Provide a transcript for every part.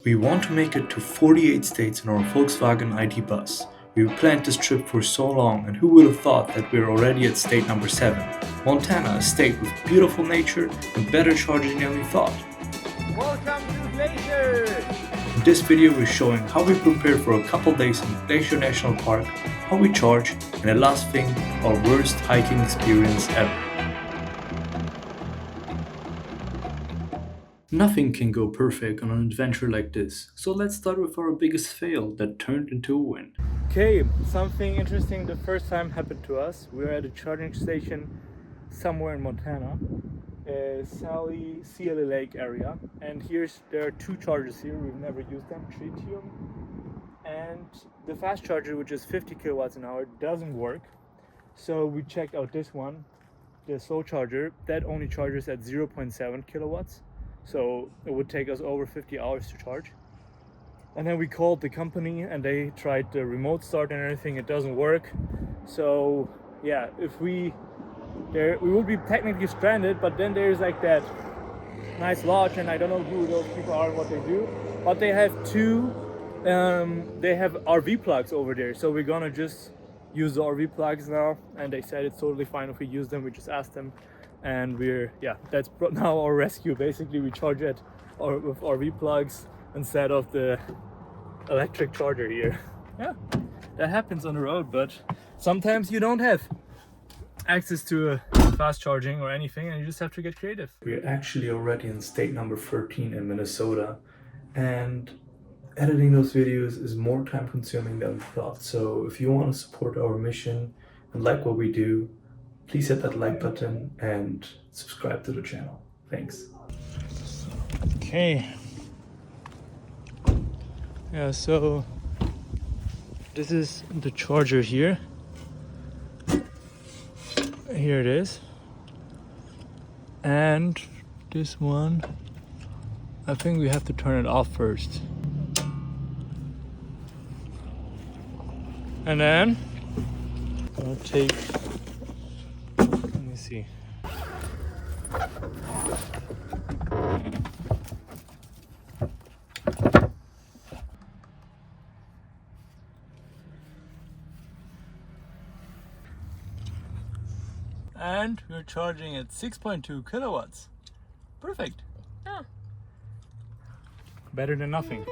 We want to make it to 48 states in our Volkswagen ID bus. We've planned this trip for so long, and who would have thought that we're already at state number 7? Montana, a state with beautiful nature and better charging than we thought. Welcome to Glacier! In this video we're showing how we prepare for a couple days in Glacier National Park, how we charge, and the last thing, our worst hiking experience ever. Nothing can go perfect on an adventure like this, so let's start with our biggest fail that turned into a win. Okay, something interesting the first time happened to us. We were at a charging station somewhere in Montana, Sally Lake area, and there are two chargers here. We've never used them, tritium, and the fast charger, which is 50 kilowatts an hour, doesn't work. So we checked out this one, the slow charger, that only charges at 0.7 kilowatts. So it would take us over 50 hours to charge. And then we called the company and they tried the remote start and everything. It doesn't work. So yeah, we would be technically stranded, but then there's like that nice lodge, and I don't know who those people are and what they do, but they have they have RV plugs over there. So we're gonna just use the RV plugs now, and they said it's totally fine if we use them. We just asked them, and that's now our rescue. Basically, we charge it with RV plugs instead of the electric charger here. Yeah, that happens on the road, but sometimes you don't have access to fast charging or anything, and you just have to get creative. We're actually already in state number 13 in Minnesota, and editing those videos is more time consuming than we thought. So if you want to support our mission and like what we do, please hit that like button and subscribe to the channel. Thanks. Okay. Yeah, so this is the charger here. Here it is. And this one, I think we have to turn it off first. And then I'll take, let me see. And we're charging at 6.2 kilowatts. Perfect. Yeah. Better than nothing.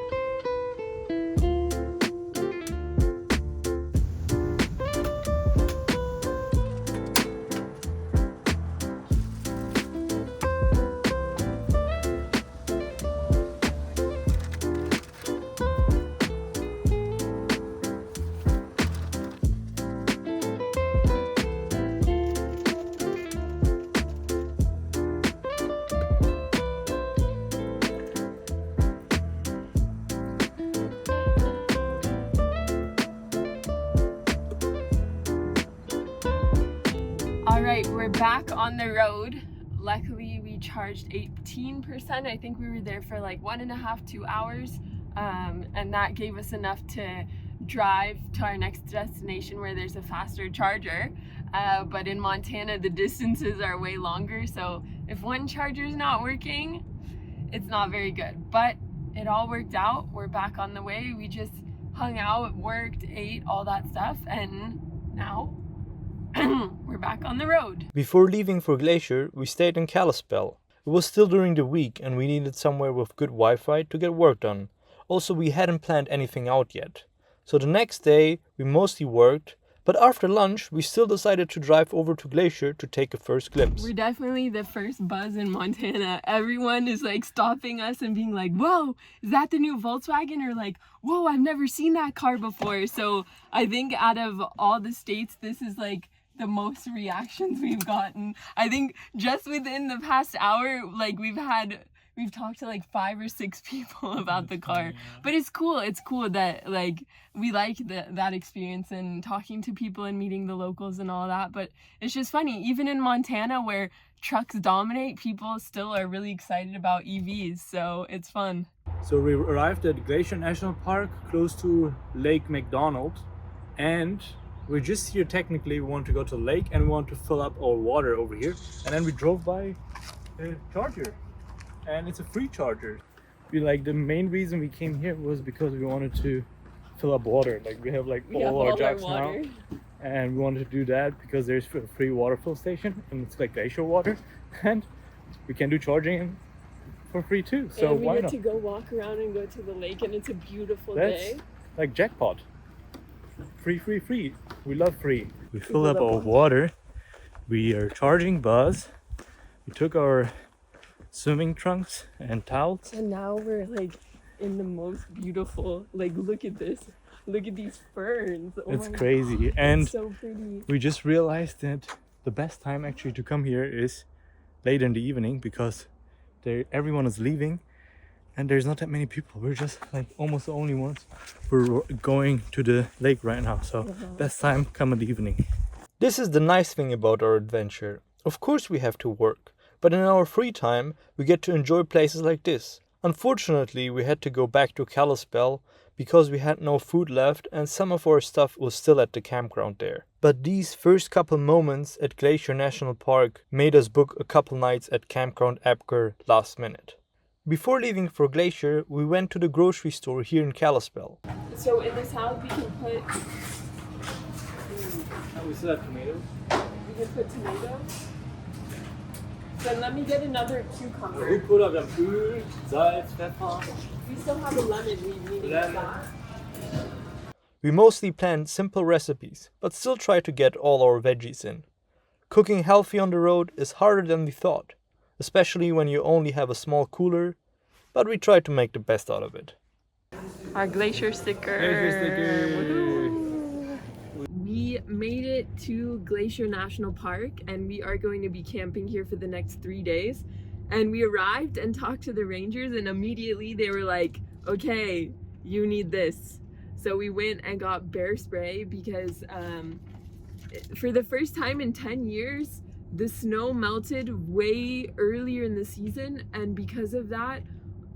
Alright, we're back on the road. Luckily we charged 18%. I think we were there for like 1.5–2 hours, and that gave us enough to drive to our next destination where there's a faster charger. But in Montana the distances are way longer, so if one charger is not working, it's not very good. But it all worked out. We're back on the way. We just hung out, worked, ate, all that stuff, and now we're back on the road. Before leaving for Glacier, we stayed in Kalispell. It was still during the week and we needed somewhere with good Wi-Fi to get work done. Also, we hadn't planned anything out yet. So the next day, we mostly worked, but after lunch, we still decided to drive over to Glacier to take a first glimpse. We're definitely the first buzz in Montana. Everyone is like stopping us and being like, whoa, is that the new Volkswagen? Or like, whoa, I've never seen that car before. So I think out of all the states, this is like the most reactions we've gotten. I think just within the past hour, like we've talked to like 5 or 6 people about the car. But it's cool that like we like that experience and talking to people and meeting the locals and all that. But it's just funny, even in Montana where trucks dominate, people still are really excited about EVs, so it's fun. So we arrived at Glacier National Park close to Lake McDonald, and we're just here technically. We want to go to the lake and we want to fill up our water over here, and then we drove by the charger, and it's a free charger. the main reason we came here was because we wanted to fill up water. Like we have like We have all our all jugs our now, water. and we wanted to do that because there's a free water fill station and it's like glacier water, and we can do charging for free too. So And we why get not? to go walk around and go to the lake, and it's a beautiful That's day. like jackpot. Free, free, free. We love free. We fill up our water. We are charging buzz. We took our swimming trunks and towels. And now we're like in the most beautiful, like look at this. Look at these ferns. Oh It's my crazy. God, And it's so pretty. we just realized that the best time actually to come here is late in the evening because everyone is leaving and there's not that many people. We're just like almost the only ones who are going to the lake right now. So best time come in the evening. This is the nice thing about our adventure. Of course we have to work, but in our free time we get to enjoy places like this. Unfortunately, we had to go back to Kalispell because we had no food left and some of our stuff was still at the campground there. But these first couple moments at Glacier National Park made us book a couple nights at Campground Apker last minute. Before leaving for Glacier, we went to the grocery store here in Kalispell. So in this house we can put We still have tomatoes. tomatoes. Then let me get another cucumber. put up the food, Salz, Pfeffer. We still have a lemon we need to get that. We mostly planned simple recipes, but still try to get all our veggies in. Cooking healthy on the road is harder than we thought, especially when you only have a small cooler, but we tried to make the best out of it. Our glacier sticker. Woohoo. We made it to Glacier National Park and we are going to be camping here for the next 3 days. And we arrived and talked to the rangers and immediately they were like, okay, you need this. So we went and got bear spray because for the first time in 10 years, the snow melted way earlier in the season, and because of that,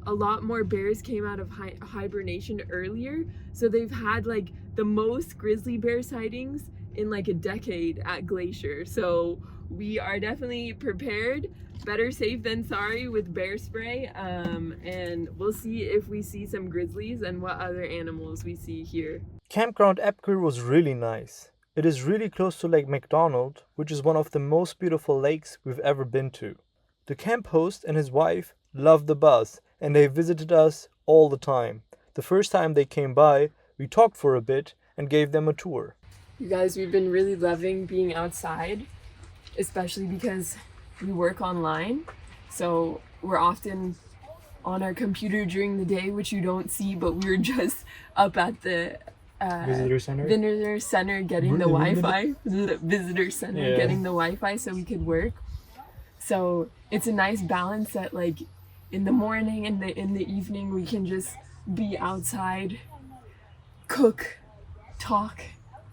a lot more bears came out of hibernation earlier. So they've had like the most grizzly bear sightings in like a decade at Glacier. So we are definitely prepared. Better safe than sorry with bear spray. And we'll see if we see some grizzlies and what other animals we see here. Campground Apker was really nice. It is really close to Lake McDonald, which is one of the most beautiful lakes we've ever been to. The camp host and his wife loved the bus and they visited us all the time. The first time they came by, we talked for a bit and gave them a tour. You guys, we've been really loving being outside, especially because we work online. So we're often on our computer during the day, which you don't see, but we were just up at the visitor center getting the Wi-Fi. Visitor center getting the Wi-Fi so we could work. So it's a nice balance that like in the morning and in the evening we can just be outside, cook, talk,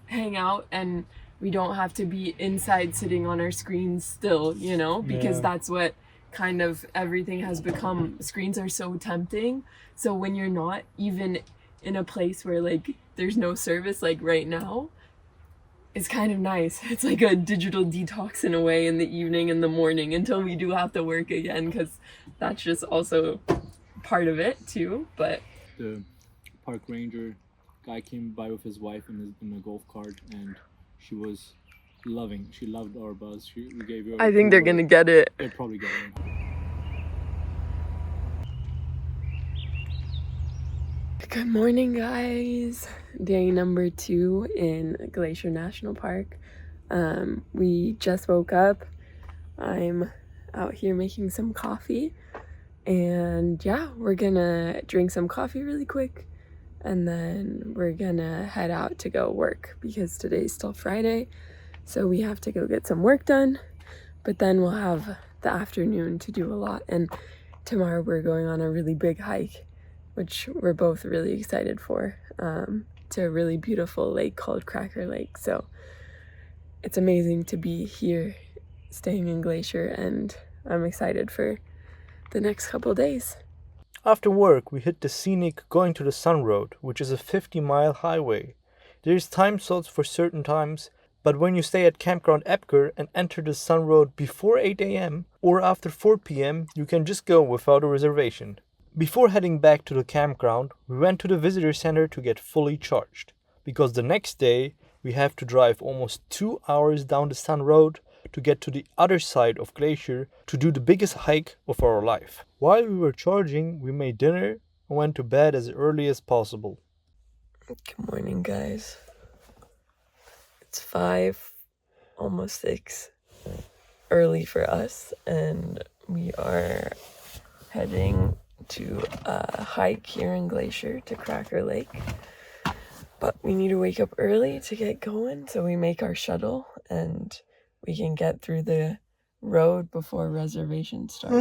hang out, and we don't have to be inside sitting on our screens still, you know, because that's what kind of everything has become. Screens are so tempting. So when you're not even in a place where like there's no service like right now, it's kind of nice. It's like a digital detox in a way in the evening and the morning until we do have to work again, because that's just also part of it too. But the park ranger guy came by with his wife in a golf cart, and she loved our buzz. We gave her I think they're gonna get it. They'll probably get it. Good morning, guys. Day number 2 in Glacier National Park. We just woke up. I'm out here making some coffee, and yeah, we're gonna drink some coffee really quick and then we're gonna head out to go work because today's still Friday, so we have to go get some work done, but then we'll have the afternoon to do a lot. And tomorrow we're going on a really big hike, which we're both really excited for, to a really beautiful lake called Cracker Lake. So it's amazing to be here staying in Glacier, and I'm excited for the next couple days. After work, we hit the scenic Going to the Sun Road, which is a 50-mile highway. There's time slots for certain times, but when you stay at Campground Apker and enter the Sun Road before 8 a.m. or after 4 p.m., you can just go without a reservation. Before heading back to the campground, we went to the visitor center to get fully charged, because the next day we have to drive almost 2 hours down the Sun Road to get to the other side of Glacier to do the biggest hike of our life. While we were charging, we made dinner and went to bed as early as possible. Good morning, guys. It's 5, almost 6, early for us, and we are heading to a hike here in Glacier to Cracker Lake. But we need to wake up early to get going, so we make our shuttle and we can get through the road before reservations start.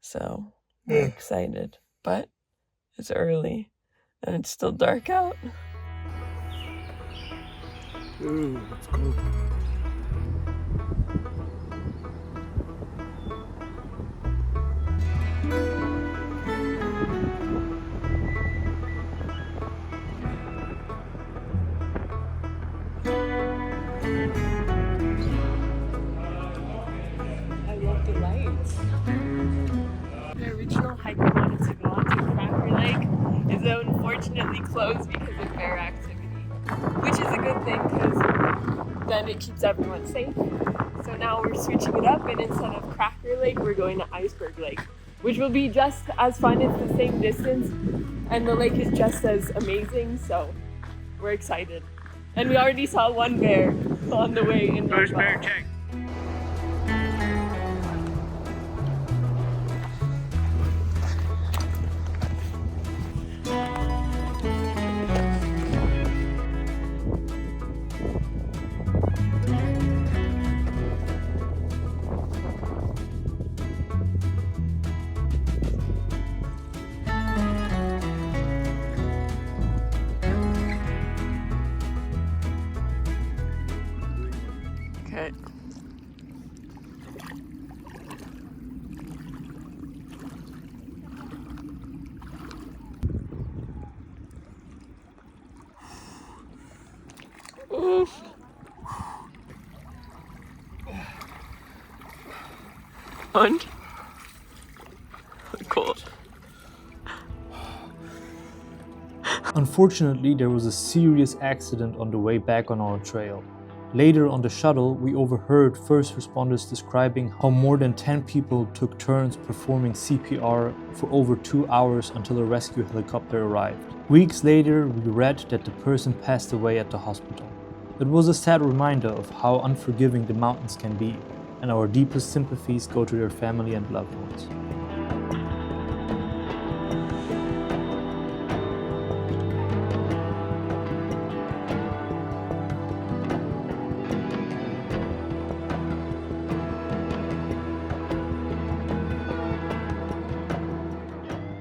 So we're excited, but it's early and it's still dark out. Ooh, let's go. I love the lights. The original hike we wanted to go on to Cracker Lake is unfortunately closed because of bear activity, which is a good thing because then it keeps everyone safe. So now we're switching it up, and instead of Cracker Lake, we're going to Iceberg Lake, which will be just as fun. It's the same distance, and the lake is just as amazing, so we're excited. And we already saw one bear on the way in. First bear check. Okay. Und? Cool. Unfortunately, there was a serious accident on the way back on our trail. Later on the shuttle, we overheard first responders describing how more than 10 people took turns performing CPR for over 2 hours until a rescue helicopter arrived. Weeks later, we read that the person passed away at the hospital. It was a sad reminder of how unforgiving the mountains can be, and our deepest sympathies go to their family and loved ones.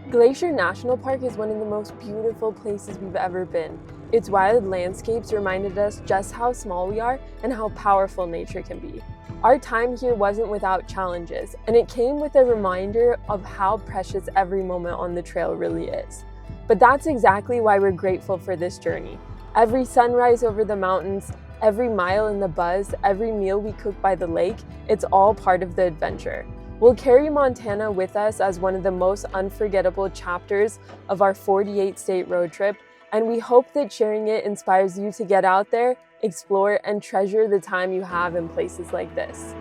Glacier National Park is one of the most beautiful places we've ever been. Its wild landscapes reminded us just how small we are and how powerful nature can be. Our time here wasn't without challenges, and it came with a reminder of how precious every moment on the trail really is. But that's exactly why we're grateful for this journey. Every sunrise over the mountains, every mile in the buzz, every meal we cook by the lake, it's all part of the adventure. We'll carry Montana with us as one of the most unforgettable chapters of our 48-state road trip, and we hope that sharing it inspires you to get out there, explore, and treasure the time you have in places like this.